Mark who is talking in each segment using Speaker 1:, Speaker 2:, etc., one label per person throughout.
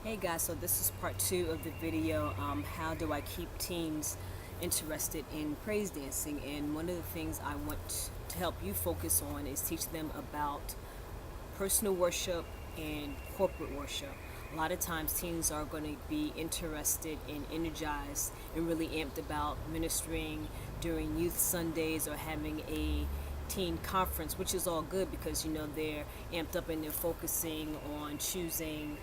Speaker 1: Hey guys, so this is part two of the video. How do I keep teens interested in praise dancing? And one of the things I want to help you focus on is teach them about personal worship and corporate worship. A lot of times teens are going to be interested and energized and really amped about ministering during youth Sundays or having a teen conference, which is all good because they're amped up and they're focusing on choosing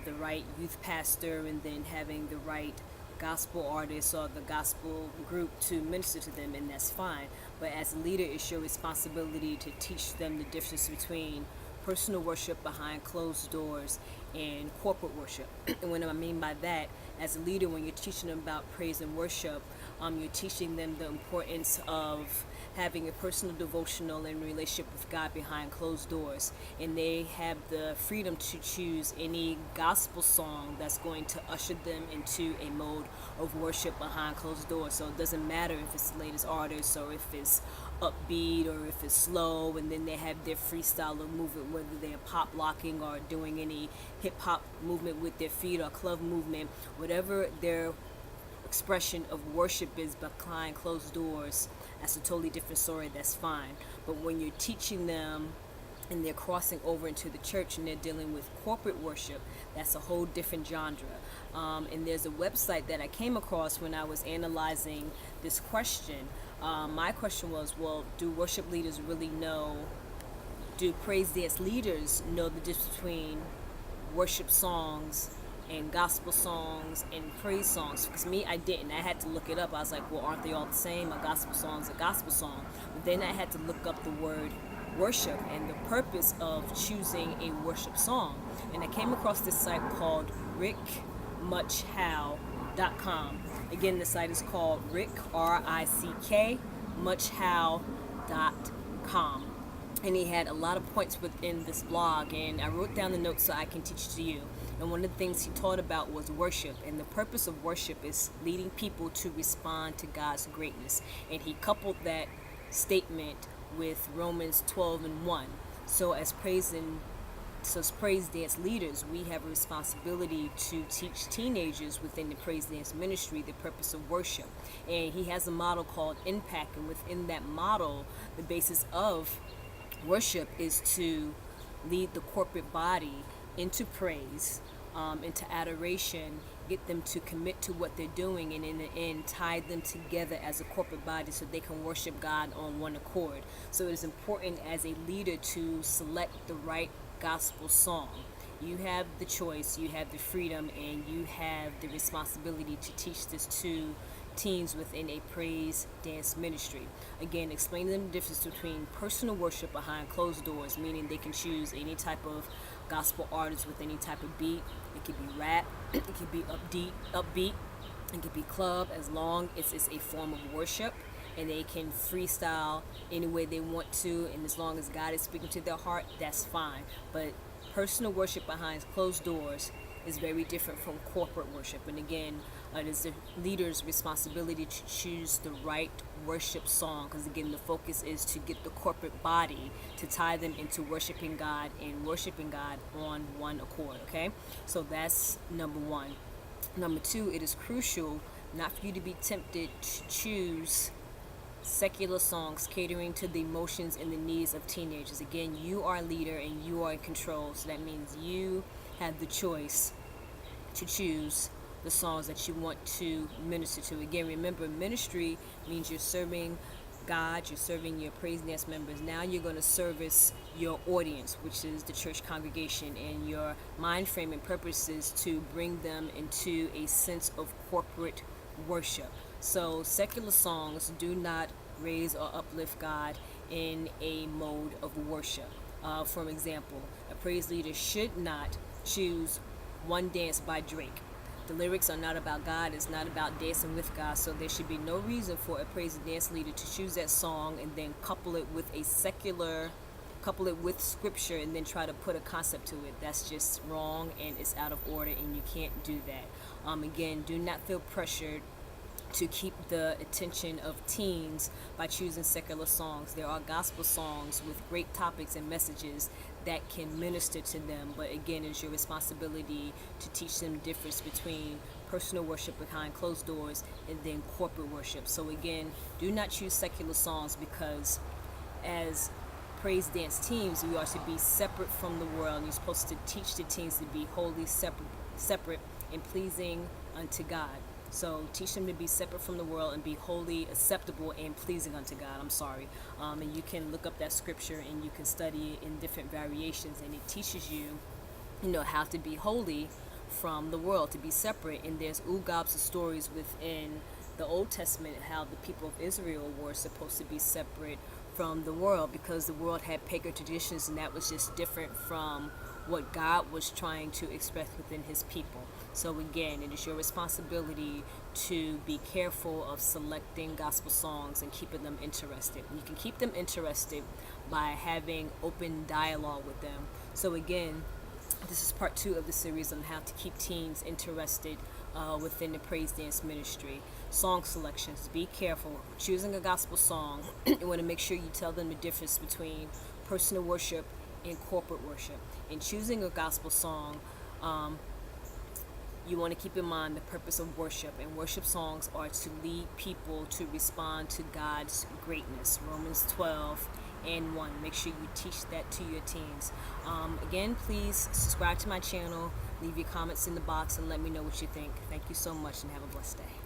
Speaker 1: the right youth pastor and then having the right gospel artist or the gospel group to minister to them, and that's fine. But as a leader, it's your responsibility to teach them the difference between personal worship behind closed doors and corporate worship. And what I mean by that, as a leader, when you're teaching them about praise and worship, you're teaching them the importance of having a personal devotional and relationship with God behind closed doors. And they have the freedom to choose any gospel song that's going to usher them into a mode of worship behind closed doors. So it doesn't matter if it's the latest artist or if it's upbeat or if it's slow, and then they have their freestyle of movement, whether they're pop locking or doing any hip hop movement with their feet or club movement, whatever their expression of worship is behind closed doors. That's a totally different story. That's fine. But when you're teaching them and they're crossing over into the church and they're dealing with corporate worship, that's a whole different genre. And there's a website that I came across when I was analyzing this question. My question was, well, do worship leaders really know, do praise dance leaders know the difference between worship songs and gospel songs and praise songs? Because me, I didn't. I had to look it up. I was like, well, aren't they all the same? A gospel song is a gospel song. But then I had to look up the word worship and the purpose of choosing a worship song. And I came across this site called rickmuchhow.com. Again, the site is called Rick, R-I-C-K, muchhow.com. And he had a lot of points within this blog, and I wrote down the notes so I can teach to you. And one of the things he taught about was worship, and the purpose of worship is leading people to respond to God's greatness. And he coupled that statement with Romans 12:1. So as praise dance leaders, we have a responsibility to teach teenagers within the praise dance ministry the purpose of worship. And he has a model called Impact, and within that model, the basis of worship is to lead the corporate body into praise, into adoration, get them to commit to what they're doing, and in the end tie them together as a corporate body so they can worship God on one accord. So it is important as a leader to select the right gospel song. You have the choice, you have the freedom, and you have the responsibility to teach this to teens within a praise dance ministry. Again, explain to them the difference between personal worship behind closed doors, meaning they can choose any type of gospel artist with any type of beat. It could be rap, it could be upbeat, it could be club, as long as it's a form of worship and they can freestyle any way they want to, and as long as God is speaking to their heart, that's fine. But personal worship behind closed doors is very different from corporate worship. And again, it is the leader's responsibility to choose the right worship song, because again, the focus is to get the corporate body to tie them into worshiping God and worshiping God on one accord. Okay, so that's number one. Number two, it is crucial not for you to be tempted to choose secular songs catering to the emotions and the needs of teenagers. Again, you are a leader and you are in control, so that means you have the choice to choose the songs that you want to minister to. Again, remember, ministry means you're serving God, you're serving your praise dance members. Now you're going to service your audience, which is the church congregation, and your mind frame and purpose is to bring them into a sense of corporate worship. So secular songs do not raise or uplift God in a mode of worship. For example, a praise leader should not choose One Dance by Drake. The lyrics are not about God, it's not about dancing with God, so there should be no reason for a praise and dance leader to choose that song and then couple it with scripture and then try to put a concept to it. That's just wrong and it's out of order, and you can't do that. Again, do not feel pressured to keep the attention of teens by choosing secular songs. There are gospel songs with great topics and messages that can minister to them. But again, it's your responsibility to teach them the difference between personal worship behind closed doors and then corporate worship. So again, do not choose secular songs, because as praise dance teams, we are to be separate from the world. You're supposed to teach the teens to be wholly separate and pleasing unto God. So teach them to be separate from the world and be wholly acceptable and pleasing unto God. And you can look up that scripture and you can study it in different variations, and it teaches you, how to be holy from the world, to be separate. And there's gobs of stories within the Old Testament how the people of Israel were supposed to be separate from the world, because the world had pagan traditions, and that was just different from what God was trying to express within his people. So again, it is your responsibility to be careful of selecting gospel songs and keeping them interested. You can keep them interested by having open dialogue with them. So again, this is part 2 of the series on how to keep teens interested within the praise dance ministry. Song selections. Be careful. Choosing a gospel song, you want to make sure you tell them the difference between personal worship and corporate worship. In choosing a gospel song, you want to keep in mind the purpose of worship, and worship songs are to lead people to respond to God's greatness. Romans 12:1. Make sure you teach that to your teens. Again, please subscribe to my channel, leave your comments in the box, and let me know what you think. Thank you so much, and have a blessed day.